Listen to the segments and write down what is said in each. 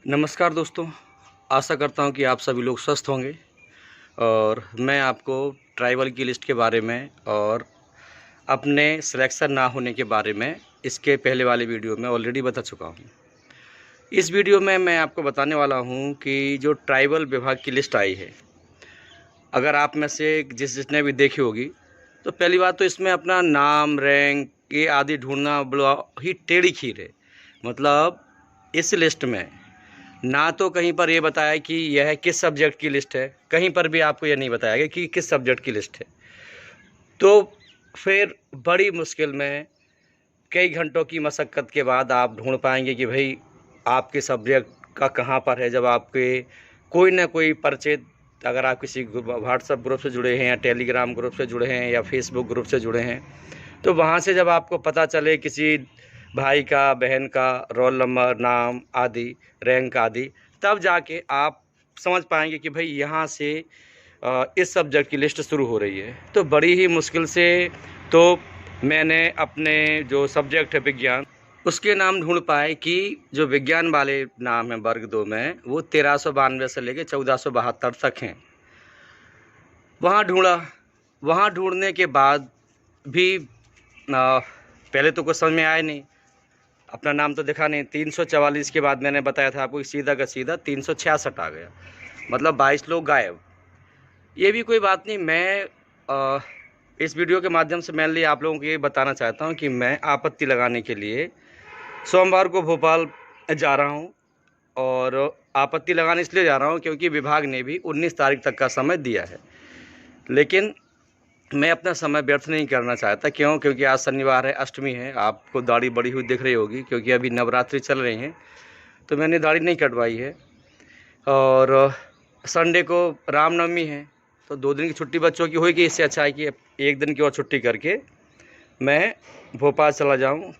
नमस्कार दोस्तों, आशा करता हूँ कि आप सभी लोग स्वस्थ होंगे। और मैं आपको ट्राइबल की लिस्ट के बारे में और अपने सिलेक्शन ना होने के बारे में इसके पहले वाले वीडियो में ऑलरेडी बता चुका हूँ। इस वीडियो में मैं आपको बताने वाला हूँ कि जो ट्राइबल विभाग की लिस्ट आई है, अगर आप में से जिसने भी देखी होगी, तो पहली बात तो इसमें अपना नाम, रैंक ये आदि ढूंढना बड़ा ही टेढ़ी खीर है। मतलब इस लिस्ट में ना तो कहीं पर ये बताया कि यह किस सब्जेक्ट की लिस्ट है, कहीं पर भी आपको यह नहीं बताया गया कि किस सब्जेक्ट की लिस्ट है। तो फिर बड़ी मुश्किल में कई घंटों की मशक्क़त के बाद आप ढूंढ पाएंगे कि भाई आपके सब्जेक्ट का कहाँ पर है। जब आपके कोई ना कोई परिचित, अगर आप किसी व्हाट्सएप ग्रुप से जुड़े हैं या टेलीग्राम ग्रुप से जुड़े हैं या फेसबुक ग्रुप से जुड़े हैं, तो वहाँ से जब आपको पता चले किसी भाई का, बहन का रोल नंबर, नाम आदि, रैंक आदि, तब जाके आप समझ पाएंगे कि भाई यहाँ से इस सब्जेक्ट की लिस्ट शुरू हो रही है। तो बड़ी ही मुश्किल से तो मैंने अपने जो सब्जेक्ट है विज्ञान, उसके नाम ढूंढ पाए कि जो विज्ञान वाले नाम हैं वर्ग 2 में, वो 1392 से लेके 1472 तक हैं। वहाँ ढूंढा, वहाँ ढूंढने के बाद भी पहले तो कुछ समझ में आया नहीं, अपना नाम तो देखा नहीं। 344 के बाद मैंने बताया था आपको, सीधा का सीधा 366 आ गया, मतलब 22 लोग गायब। ये भी कोई बात नहीं। मैं इस वीडियो के माध्यम से मेनली आप लोगों को ये बताना चाहता हूँ कि मैं आपत्ति लगाने के लिए सोमवार को भोपाल जा रहा हूँ। और आपत्ति लगाने इसलिए जा रहा हूँ क्योंकि विभाग ने भी 19 तारीख तक का समय दिया है, लेकिन मैं अपना समय व्यर्थ नहीं करना चाहता। क्यों? क्योंकि आज शनिवार है, अष्टमी है। आपको दाढ़ी बड़ी हुई दिख रही होगी क्योंकि अभी नवरात्रि चल रही हैं, तो मैंने दाढ़ी नहीं कटवाई है। और संडे को रामनवमी है, तो 2 दिन की छुट्टी बच्चों की होगी। इससे अच्छा है कि 1 दिन की और छुट्टी करके मैं भोपाल चला जाऊं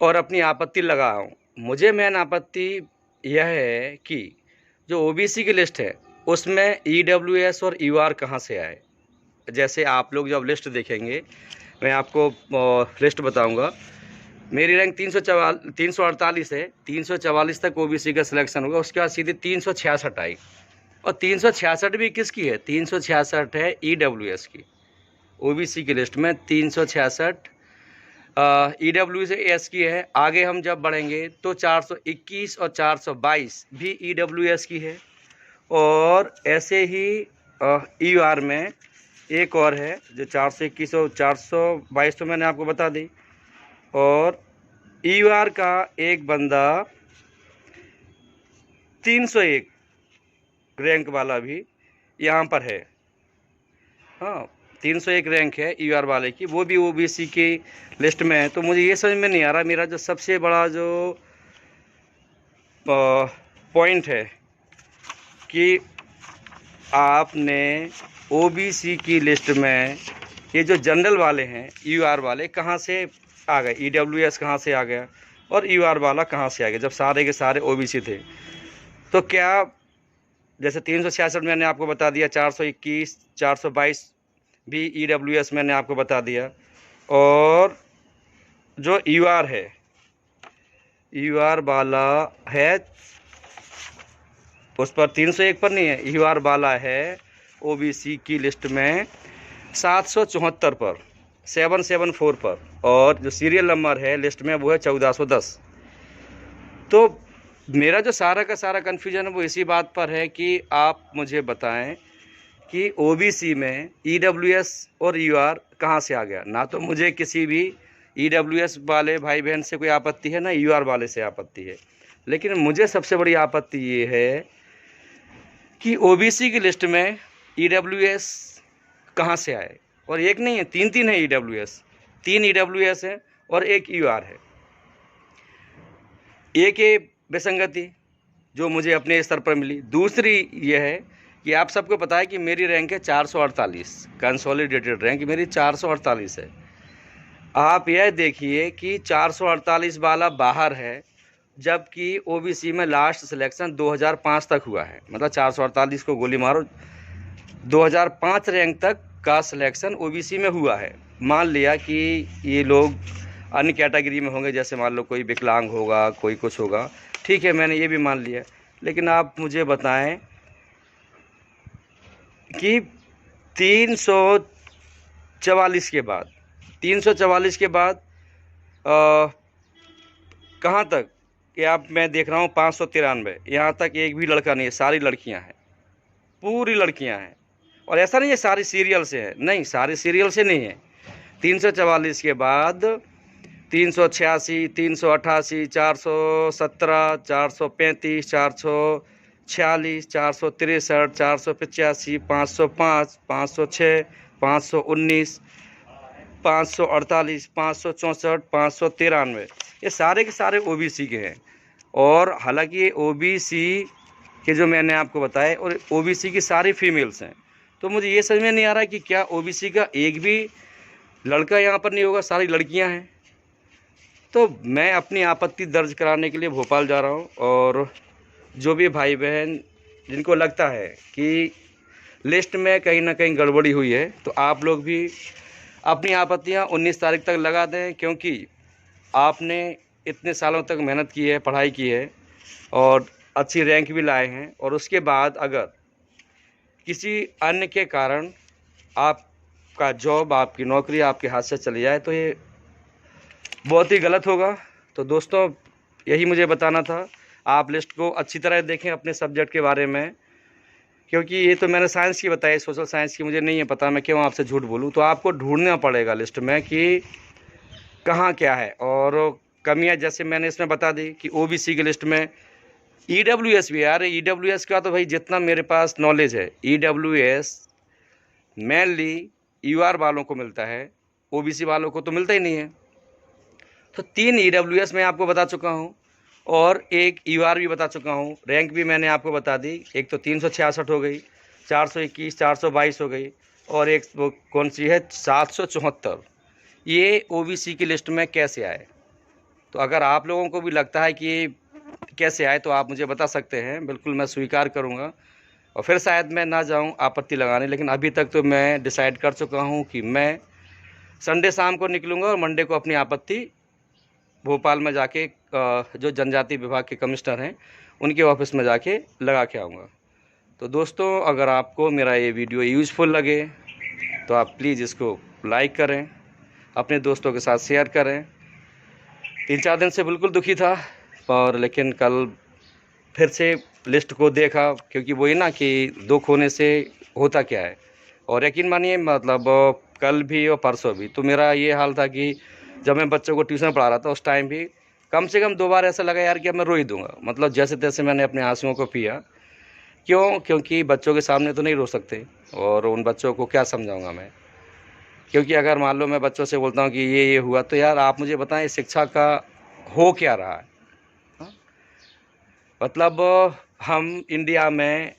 और अपनी आपत्ति लगाऊं। मुझे मेन आपत्ति यह है कि जो ओबीसी की लिस्ट है उसमें ईडब्ल्यूएस और यूआर कहाँ से आए। जैसे आप लोग जब लिस्ट देखेंगे, मैं आपको लिस्ट बताऊंगा। मेरी रैंक 348 है, 344 तक ओबीसी का सिलेक्शन होगा, उसके बाद सीधे 366 आई। और 366 भी किसकी है? 366 है ईडब्ल्यूएस की। ओबीसी की लिस्ट में 366 ईडब्ल्यूएस की है। आगे हम जब बढ़ेंगे तो 421 और 422 भी ईडब्ल्यूएस की है। और ऐसे ही ईआर में एक और है जो 421 और 422 तो मैंने आपको बता दी। और ईआर का एक बंदा 301 रैंक वाला भी यहाँ पर है। हाँ, 301 रैंक है ईआर वाले की, वो भी ओबीसी की लिस्ट में है। तो मुझे ये समझ में नहीं आ रहा, मेरा जो सबसे बड़ा जो पॉइंट है कि आपने ओबीसी की लिस्ट में ये जो जनरल वाले हैं, यूआर वाले कहाँ से आ गए, ईडब्ल्यूएस कहाँ से आ गया और यूआर वाला कहाँ से आ गया, जब सारे के सारे ओबीसी थे। तो क्या, जैसे 366 मैंने आपको बता दिया, 421 422 भी ईडब्ल्यूएस मैंने आपको बता दिया। और जो यूआर है, यूआर वाला है उस पर 301 पर नहीं है, यूआर वाला है ओबीसी की लिस्ट में 774 पर, 774 पर। और जो सीरियल नंबर है लिस्ट में वो है 1410। तो मेरा जो सारा का सारा कन्फ्यूजन है वो इसी बात पर है कि आप मुझे बताएं कि ओबीसी में ईडब्ल्यूएस और यूआर कहाँ से आ गया। ना तो मुझे किसी भी ईडब्ल्यूएस वाले भाई बहन से कोई आपत्ति है, ना यूआर वाले से आपत्ति है, लेकिन मुझे सबसे बड़ी आपत्ति ये है कि ओबीसी की लिस्ट में ईडब्ल्यूएस कहाँ से आए। और एक नहीं है, 3 है ईडब्ल्यूएस, 3 ईडब्ल्यूएस है और 1 यूआर है। एक ये विसंगति जो मुझे अपने स्तर पर मिली। दूसरी यह है कि आप सबको पता है कि मेरी रैंक है 448, कंसोलिडेटेड रैंक मेरी 448 है। आप यह देखिए कि 448 वाला बाहर है, जबकि ओबीसी में लास्ट सिलेक्शन 2005 तक हुआ है। मतलब 448 को गोली मारो, 2005 रैंक तक का सिलेक्शन ओबीसी में हुआ है। मान लिया कि ये लोग अन्य कैटेगरी में होंगे, जैसे मान लो कोई विकलांग होगा, कोई कुछ होगा, ठीक है, मैंने ये भी मान लिया। लेकिन आप मुझे बताएं कि 344 के बाद 344 के बाद कहाँ तक कि आप, मैं देख रहा हूँ 593, यहाँ तक एक भी लड़का नहीं है, सारी लड़कियाँ हैं, पूरी लड़कियाँ हैं। और ऐसा नहीं है सारी सीरियल से है, नहीं, सारी सीरियल से नहीं है। 344 के बाद 386, 388, 417, 435, 446, 463, 485, 505, 506, 519, 548, 564, 593, ये सारे के सारे ओबीसी के हैं। और हालांकि ये ओबीसी के जो मैंने आपको बताए, और ओबीसी की सारी फीमेल्स हैं। तो मुझे ये समझ में नहीं आ रहा कि क्या ओबीसी का एक भी लड़का यहाँ पर नहीं होगा, सारी लड़कियाँ हैं। तो मैं अपनी आपत्ति दर्ज कराने के लिए भोपाल जा रहा हूँ, और जो भी भाई बहन जिनको लगता है कि लिस्ट में कहीं ना कहीं गड़बड़ी हुई है, तो आप लोग भी अपनी आपत्तियाँ 19 तारीख तक लगा दें, क्योंकि आपने इतने सालों तक मेहनत की है, पढ़ाई की है और अच्छी रैंक भी लाए हैं, और उसके बाद अगर किसी अन्य के कारण आपका जॉब, आपकी नौकरी आपके हाथ से चली जाए, तो ये बहुत ही गलत होगा। तो दोस्तों, यही मुझे बताना था। आप लिस्ट को अच्छी तरह देखें अपने सब्जेक्ट के बारे में, क्योंकि ये तो मैंने साइंस की बताई, सोशल साइंस की मुझे नहीं है पता, मैं क्यों आपसे झूठ बोलूँ। तो आपको ढूंढना पड़ेगा लिस्ट में कि कहाँ क्या है, और कमियाँ जैसे मैंने इसमें बता दी कि ओबीसी की लिस्ट में ईडब्ल्यूएस भी है। यार ईडब्ल्यूएस का तो भाई जितना मेरे पास नॉलेज है, ईडब्ल्यूएस मेनली यूआर वालों को मिलता है, ओबीसी वालों को तो मिलता ही नहीं है। तो 3 ईडब्ल्यूएस मैं आपको बता चुका हूँ, और एक यूआर भी बता चुका हूँ। रैंक भी मैंने आपको बता दी, एक तो 366 हो गई, 421, 422 हो गई, और एक वो कौन सी है 774। ये ओबीसी की लिस्ट में कैसे आए? तो अगर आप लोगों को भी लगता है कि कैसे आए, तो आप मुझे बता सकते हैं, बिल्कुल मैं स्वीकार करूंगा। और फिर शायद मैं ना जाऊं आपत्ति लगाने, लेकिन अभी तक तो मैं डिसाइड कर चुका हूं कि मैं संडे शाम को निकलूंगा और मंडे को अपनी आपत्ति भोपाल में जाके जो जनजाति विभाग के कमिश्नर हैं उनके ऑफिस में जाके लगा के आऊँगा। तो दोस्तों, अगर आपको मेरा ये वीडियो यूज़फुल लगे तो आप प्लीज़ इसको लाइक करें, अपने दोस्तों के साथ शेयर करें। 3-4 दिन से बिल्कुल दुखी था, और लेकिन कल फिर से लिस्ट को देखा, क्योंकि वही ना कि दुख होने से होता क्या है। और यकीन मानिए, मतलब कल भी और परसों भी तो मेरा ये हाल था कि जब मैं बच्चों को ट्यूशन पढ़ा रहा था, उस टाइम भी कम से कम 2 बार ऐसा लगा यार कि अब मैं रो ही दूंगा। मतलब जैसे तैसे मैंने अपने आंसुओं को पिया। क्यों? क्योंकि बच्चों के सामने तो नहीं रो सकते, और उन बच्चों को क्या समझाऊंगा मैं। क्योंकि अगर मान लो मैं बच्चों से बोलता हूँ कि ये हुआ, तो यार आप मुझे बताएं शिक्षा का हो क्या रहा है? हाँ? मतलब हम इंडिया में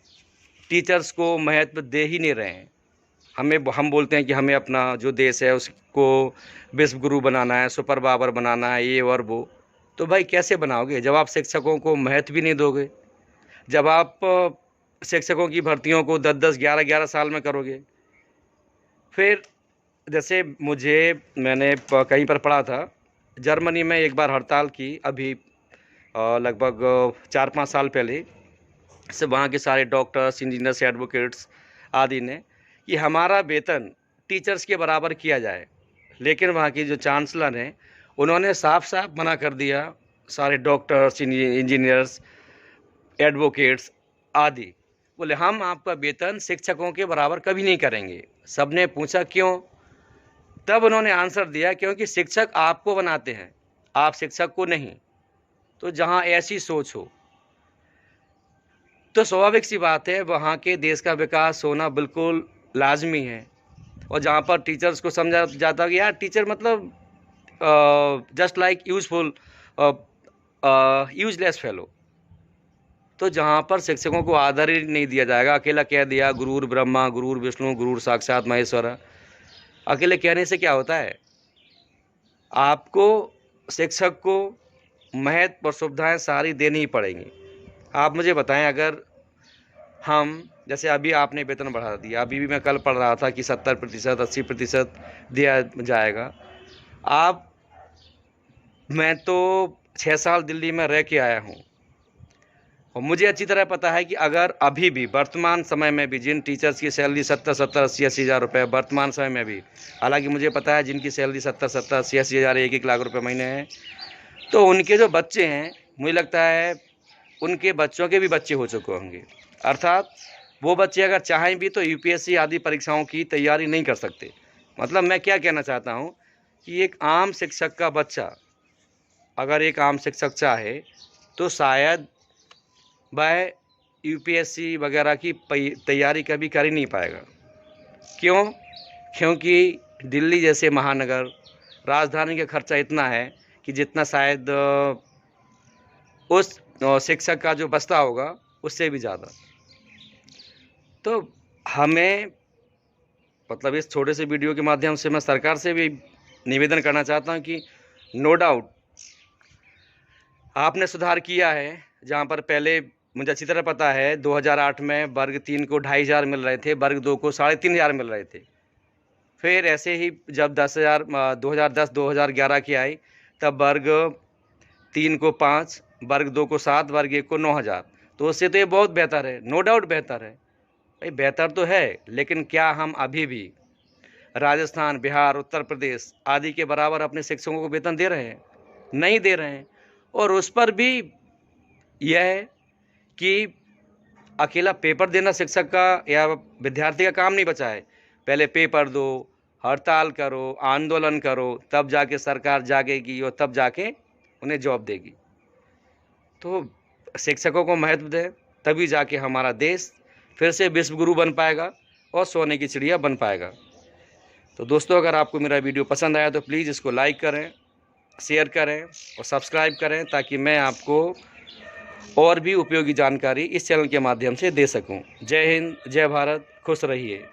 टीचर्स को महत्व दे ही नहीं रहे हैं। हम बोलते हैं कि हमें अपना जो देश है उसको विश्व गुरु बनाना है, सुपर पावर बनाना है, ये और वो। तो भाई कैसे बनाओगे जब आप शिक्षकों को महत्व भी नहीं दोगे, जब आप शिक्षकों की भर्तियों को 10-10, 11-11 साल में करोगे। फिर जैसे मैंने कहीं पर पढ़ा था, जर्मनी में एक बार हड़ताल की, अभी लगभग 4-5 साल पहले से, वहाँ के सारे डॉक्टर्स, इंजीनियर्स, एडवोकेट्स आदि ने कि हमारा वेतन टीचर्स के बराबर किया जाए। लेकिन वहाँ की जो चांसलर हैं उन्होंने साफ साफ मना कर दिया। सारे डॉक्टर्स, इंजीनियर्स, एडवोकेट्स आदि बोले हम आपका वेतन शिक्षकों के बराबर कभी नहीं करेंगे। सबने पूछा क्यों? तब उन्होंने आंसर दिया क्योंकि शिक्षक आपको बनाते हैं, आप शिक्षक को नहीं। तो जहाँ ऐसी सोच हो तो स्वाभाविक सी बात है वहाँ के देश का विकास होना बिल्कुल लाजमी है। और जहाँ पर टीचर्स को समझा जाता है कि यार टीचर मतलब just like useful, useless fellow. तो जहाँ पर शिक्षकों को आदर ही नहीं दिया जाएगा, अकेला कह दिया गुरुर ब्रह्मा गुरुर विष्णु गुरुर साक्षात महेश्वर, अकेले कहने से क्या होता है? आपको शिक्षक को महत्व और सुविधाएं सारी देनी ही पड़ेंगी। आप मुझे बताएं, अगर हम जैसे अभी आपने वेतन बढ़ा दिया, अभी भी मैं कल पढ़ रहा था कि 70%, 80% दिया जाएगा। मैं तो 6 साल दिल्ली में रह के आया हूँ, और मुझे अच्छी तरह पता है कि अगर अभी भी वर्तमान समय में भी जिन टीचर्स की सैलरी 70-70, 80-80 हज़ार रुपये वर्तमान समय में भी, हालांकि मुझे पता है जिनकी सैलरी 70-70, 80-80 हज़ार, 1-1 लाख रुपये महीने है, तो उनके जो बच्चे हैं मुझे लगता है उनके बच्चों के भी बच्चे हो चुके होंगे। अर्थात वो बच्चे अगर चाहें भी तो यूपीएससी आदि परीक्षाओं की तैयारी नहीं कर सकते। मतलब मैं क्या कहना चाहता हूँ कि एक आम शिक्षक का बच्चा अगर एक आम शिक्षक चाहे तो शायद वह यूपीएससी वगैरह की तैयारी कभी कर ही नहीं पाएगा। क्यों? क्योंकि दिल्ली जैसे महानगर, राजधानी का खर्चा इतना है कि जितना शायद उस शिक्षक का जो बस्ता होगा उससे भी ज़्यादा। तो हमें मतलब इस छोटे से वीडियो के माध्यम से मैं सरकार से भी निवेदन करना चाहता हूं कि नो डाउट आपने सुधार किया है। जहां पर पहले मुझे अच्छी तरह पता है 2008 में वर्ग 3 को 2,500 मिल रहे थे, वर्ग 2 को 3,500 मिल रहे थे। फिर ऐसे ही जब 2010-2011 की आई तब वर्ग 3 को 5, वर्ग 2 को 7, वर्ग 1 को 9,000। तो उससे तो ये बहुत बेहतर है, नो डाउट बेहतर है भाई, बेहतर तो है। लेकिन क्या हम अभी भी राजस्थान, बिहार, उत्तर प्रदेश आदि के बराबर अपने शिक्षकों को वेतन दे रहे हैं? नहीं दे रहे हैं। और उस पर भी यह है कि अकेला पेपर देना शिक्षक का या विद्यार्थी का काम नहीं बचा है। पहले पेपर दो, हड़ताल करो, आंदोलन करो, तब जाके सरकार जागेगी और तब जाके उन्हें जॉब देगी। तो शिक्षकों को महत्व दें, तभी जाके हमारा देश फिर से विश्व गुरु बन पाएगा और सोने की चिड़िया बन पाएगा। तो दोस्तों, अगर आपको मेरा वीडियो पसंद आया तो प्लीज़ इसको लाइक करें, शेयर करें और सब्सक्राइब करें, ताकि मैं आपको और भी उपयोगी जानकारी इस चैनल के माध्यम से दे सकूं। जय हिंद, जय भारत, खुश रहिए।